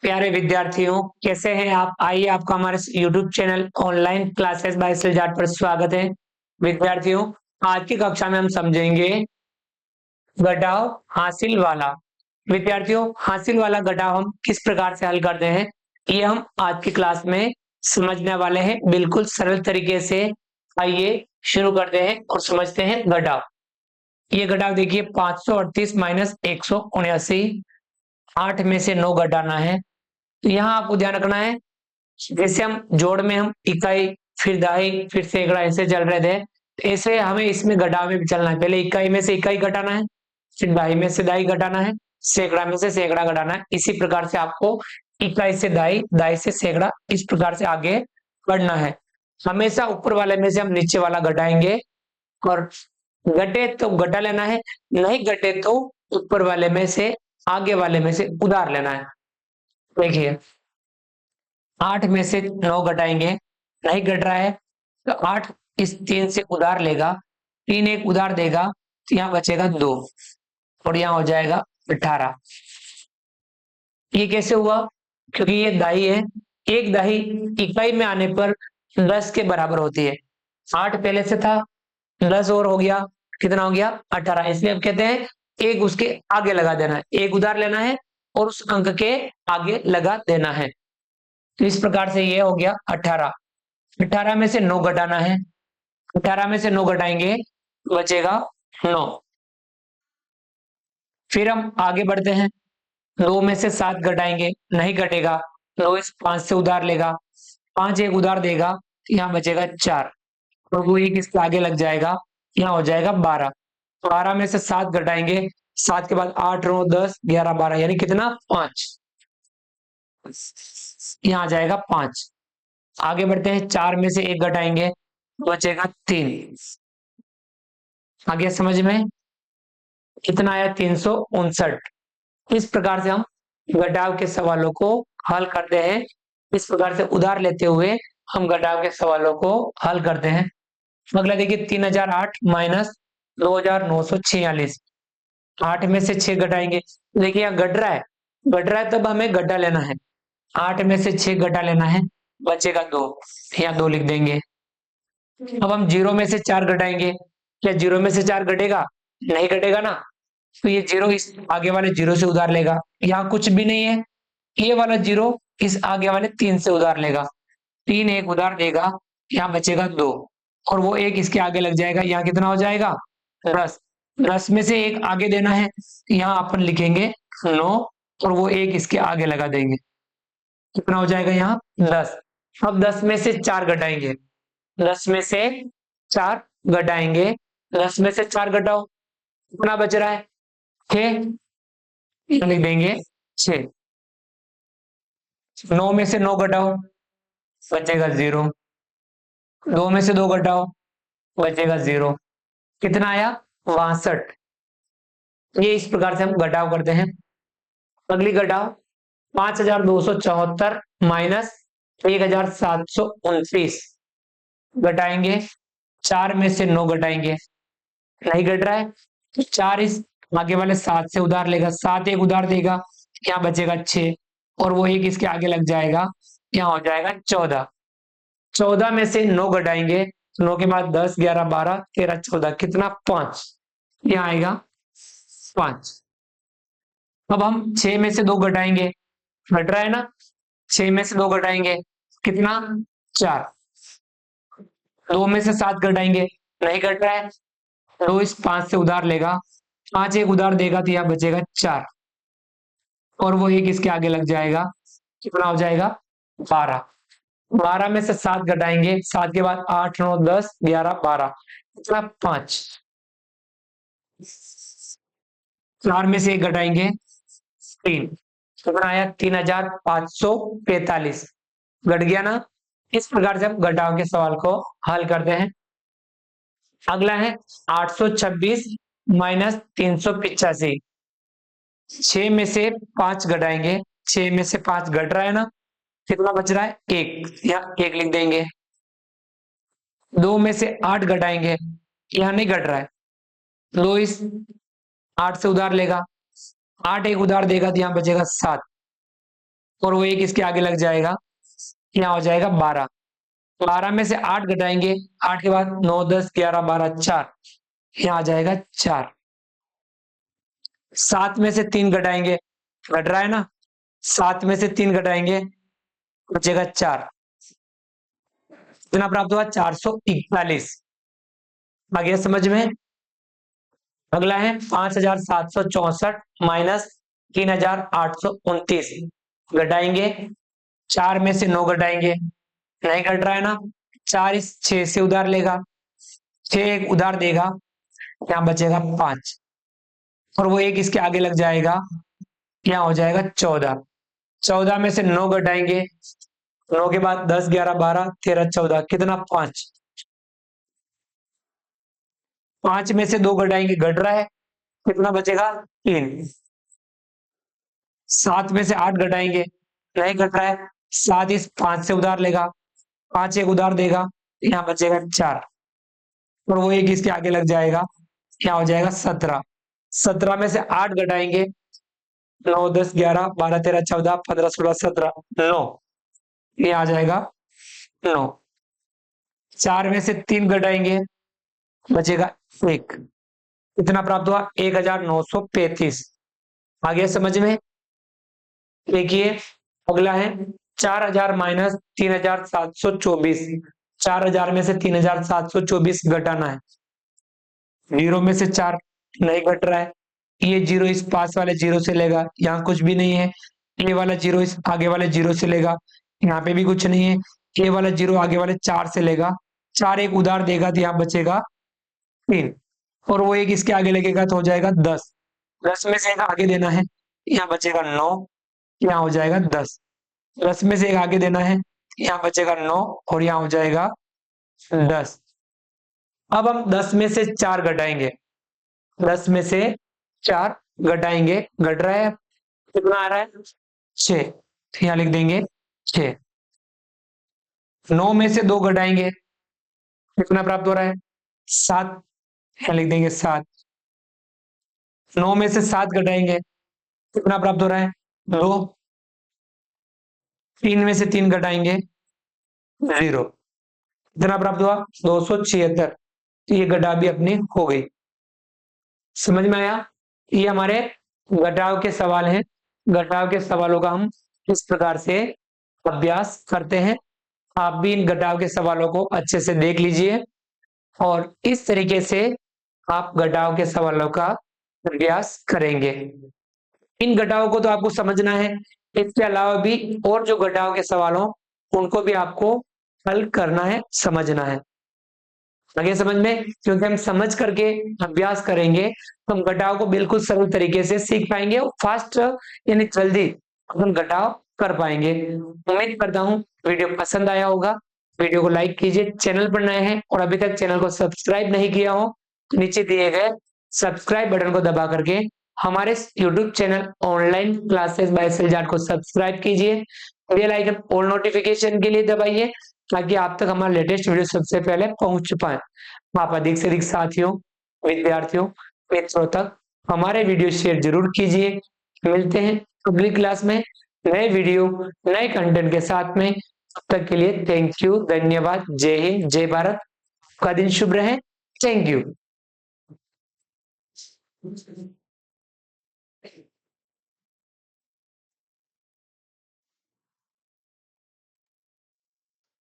प्यारे विद्यार्थियों, कैसे हैं आप? आइए, आपका हमारे YouTube channel online classes by सिलजाट पर स्वागत है। विद्यार्थियों, आज की कक्षा में हम समझेंगे घटाव हासिल वाला। विद्यार्थियों, हासिल वाला घटाव हम किस प्रकार से हल करते हैं, ये हम आज की क्लास में समझने वाले हैं, बिल्कुल सरल तरीके से। आइए शुरू करते हैं और समझते हैं घटाव। ये घटाव देखिए, 538 माइनस 179, 8 में से 9 घटाना है। तो यहाँ आपको ध्यान रखना है, जैसे हम जोड़ में हम इकाई, फिर दहाई, फिर सैकड़ा, ऐसे चल रहे थे, तो ऐसे हमें इसमें घटाव में भी चलना है। पहले इकाई में से इकाई घटाना है, फिर दहाई में से दहाई घटाना है, सैकड़ा में से सैकड़ा घटाना है। इसी प्रकार से आपको इकाई से दहाई, दहाई से सैकड़ा, इस प्रकार से आगे बढ़ना है। हमेशा ऊपर वाले में से हम नीचे वाला घटाएंगे, और घटे तो घटा लेना है, नहीं घटे तो ऊपर वाले में से, आगे वाले में से उधार लेना है। देखिए, 8 में से 9 घटाएंगे, नहीं घट रहा है, तो 8 इस 3 से उधार लेगा, 3 एक उधार देगा, तो यहाँ बचेगा 2, और यहाँ हो जाएगा 18। ये कैसे हुआ? क्योंकि ये दाई है, एक दाई इकाई में आने पर 10 के बराबर होती है। 8 पहले से था, 10 और हो गया, कितना हो गया? 18। इसलिए अब कहते हैं एक उसके आगे लगा देना है, एक उधार लेना है और उस अंक के आगे लगा देना है। तो इस प्रकार से ये हो गया 18। 18 में से 9 घटाना है, 18 में से 9 घटाएंगे, बचेगा 9। फिर हम आगे बढ़ते हैं, 2 में से 7 घटाएंगे, नहीं घटेगा, 9 इस 5 से उधार लेगा, 5 एक उधार देगा, तो यहाँ बचेगा 4, और वो एक इसके आगे लग जाएगा, यहाँ हो जाएगा 12। 12 में से 7 घटाएंगे, 7 के बाद 8 9 10 11 12, यानी कितना? 5, यहाँ आ जाएगा 5। आगे बढ़ते हैं, 4 में से 1 घटाएंगे, बचेगा 3। आगे समझ में? कितना आया? 359। इस प्रकार से हम घटाव के सवालों को हल करते हैं। इस प्रकार से उधार लेते हुए हम घटाव के सवालों को हल करते हैं। अगला देखिए, 3008 माइनस 2946, 8 में से 6 घटाएंगे। देखिए, यहाँ घट रहा है, घट रहा है, तब हमें घटा लेना है। 8 में से 6 घटा लेना है, बचेगा 2, यहाँ 2 लिख देंगे। अब हम 0 में से 4 घटाएंगे। क्या 0 में से 4 घटेगा? नहीं घटेगा ना, तो ये 0 इस आगे वाले 0 से उधार लेगा, यहाँ कुछ भी नहीं है, ये वाला 0 इस आगे वाले 3 से उधार लेगा, 3 एक उधार देगा, यहाँ बचेगा 2, और वो एक इसके आगे लग जाएगा, यहाँ कितना हो जाएगा? 10। 10 में से एक आगे देना है, यहाँ अपन लिखेंगे 9, और वो एक इसके आगे लगा देंगे, कितना हो जाएगा? यहाँ 10। अब 10 में से 4 घटाएंगे, 10 में से 4 घटाएंगे, 10 में से 4 घटाओ, कितना बच रहा है? 6, लिख देंगे 6। 9 में से 9 घटाओ, बचेगा 0। 2 में से 2 घटाओ, बचेगा 0। कितना आया? 62। ये इस प्रकार से हम घटाव करते हैं। अगली घटाव, 5274 माइनस 1729 घटाएंगे, 4 में से 9 घटाएंगे, नहीं घट रहा है, तो 4 इस आगे वाले 7 से उधार लेगा, 7 एक उधार देगा, यहाँ बचेगा 6, और वो एक इसके आगे लग जाएगा, यहाँ हो जाएगा 14। 14 में से 9 घटाएंगे, 9 के बाद 10 11 12 13 14, कितना? 5, यहाँ आएगा 5। अब हम 6 में से 2 घटाएंगे, घट रहा है ना, 6 में से 2 घटाएंगे, कितना? 4। 2 में से 7 घटाएंगे, नहीं घट रहा है, 2 इस 5 से उधार लेगा, 5 एक उधार देगा, तो यहाँ बचेगा 4, और वो एक इसके आगे लग जाएगा, कितना हो जाएगा? 12। 12 में से 7 घटाएंगे, 7 के बाद 8 9 10 11 12, कितना? 5। 4 में से 1 घटाएंगे, 3, कितना आया? 3545, घट गया ना। इस प्रकार से हम घटाव के सवाल को हल करते हैं। अगला है 826 माइनस 385, 6 में से 5 घटाएंगे, 6 में से 5 घट रहा है ना, कितना बच रहा है? 1, यहाँ 1 लिख देंगे। 2 में से 8 घटाएंगे, यहाँ नहीं घट रहा है, 2 इस 8 से उधार लेगा, 8 एक उधार देगा, तो यहाँ बचेगा 7, और वो एक इसके आगे लग जाएगा, यहाँ हो जाएगा 12। 12 में से 8 घटाएंगे, 8 के बाद 9 10 11 12 4, यहाँ आ जाएगा 4। 7 में से 3 घटाएंगे, घट रहा है ना, 7 में से 3 घटाएंगे, बचेगा 4। कितना प्राप्त हुआ? 441। आ गया समझ में? अगला है 5764 माइनस 3829, घटाएंगे, 4 में से 9 घटाएंगे, नहीं घट रहा है ना, 4 इस 6 से उधार लेगा, 6 एक उधार देगा, यहाँ बचेगा 5, और वो एक इसके आगे लग जाएगा, यहाँ हो जाएगा 14। 14 में से 9 घटाएंगे, 9 के बाद 10 11 12 13 14, कितना? 5। 5 में से 2 घटाएंगे, घट रहा है, कितना बचेगा? 3। 7 में से 8 घटाएंगे, नहीं घट रहा है, 7 इस 5 से उधार लेगा, 5 एक उधार देगा, यहाँ बचेगा 4, और वो एक इसके आगे लग जाएगा, यहाँ हो जाएगा 17। 17 में से 8 घटाएंगे, 9 10 11 12 13 14 15 16 17, 9, ये आ जाएगा 9। 4 में से 3 घटाएंगे, बचेगा 1, कितना प्राप्त हुआ? 1935। आ गया समझ में? देखिए अगला है 4000 माइनस 3724। 4000 में से 3724 घटाना है, जीरो में से 4 नहीं घट रहा है, ये जीरो इस पास वाले जीरो से लेगा, यहाँ कुछ भी नहीं है, ये वाला जीरो इस आगे वाले जीरो से लेगा, यहाँ पे भी कुछ नहीं है, ये वाला जीरो आगे वाले 4 से लेगा, 4 एक उधार देगा, तो यहाँ बचेगा 3, और वो एक इसके आगे लगेगा, तो हो जाएगा 10। 10 में से एक आगे देना है, यहाँ बचेगा 9, यहाँ हो जाएगा 10। 10 में से एक आगे देना है, यहाँ बचेगा 9, और यहाँ हो जाएगा 10। अब हम 10 में से 4 घटाएंगे, 10 में से 4 घटाएंगे, घट रहा है, कितना आ रहा है? 6, तो यहाँ लिख देंगे 6। 9 में से 2 घटाएंगे, कितना प्राप्त हो रहा है? 7, यहाँ लिख देंगे 7। 9 में से 7 घटाएंगे, कितना प्राप्त हो रहा है? 2। 3 में से 3 घटाएंगे, 0, कितना प्राप्त हुआ? 276। तो ये घटा भी अपनी हो गई। समझ में आया? ये हमारे घटाव के सवाल हैं। घटाव के सवालों का हम इस प्रकार से अभ्यास करते हैं। आप भी इन घटाव के सवालों को अच्छे से देख लीजिए, और इस तरीके से आप घटाव के सवालों का अभ्यास करेंगे। इन घटाओं को तो आपको समझना है, इसके अलावा भी और जो घटाव के सवाल हो उनको भी आपको हल करना है, समझना है। आगे समझ में? क्योंकि हम समझ करके अभ्यास करेंगे तो हम घटाव को बिल्कुल सरल तरीके से सीख पाएंगे, और फास्ट यानी जल्दी हम घटाव कर पाएंगे। उम्मीद करता हूँ वीडियो पसंद आया होगा। वीडियो को लाइक कीजिए, चैनल पर नए हैं और अभी तक चैनल को सब्सक्राइब नहीं किया हो तो नीचे दिए गए सब्सक्राइब बटन को दबा करके हमारे YouTube channel online classes by सिलजाट को सब्सक्राइब कीजिए। बेल आइकन ऑल नोटिफिकेशन के लिए दबाइए, ताकि आप तक हमारा लेटेस्ट वीडियो सबसे पहले पहुंच पाए। आप अधिक से अधिक साथियों, विद्यार्थियों, मित्रों तक हमारे वीडियो शेयर जरूर कीजिए। मिलते हैं अगली क्लास में नए वीडियो, नए कंटेंट के साथ में। तब तक के लिए थैंक यू, धन्यवाद, जय हिंद, जय भारत। आपका दिन शुभ रहे। Thank you.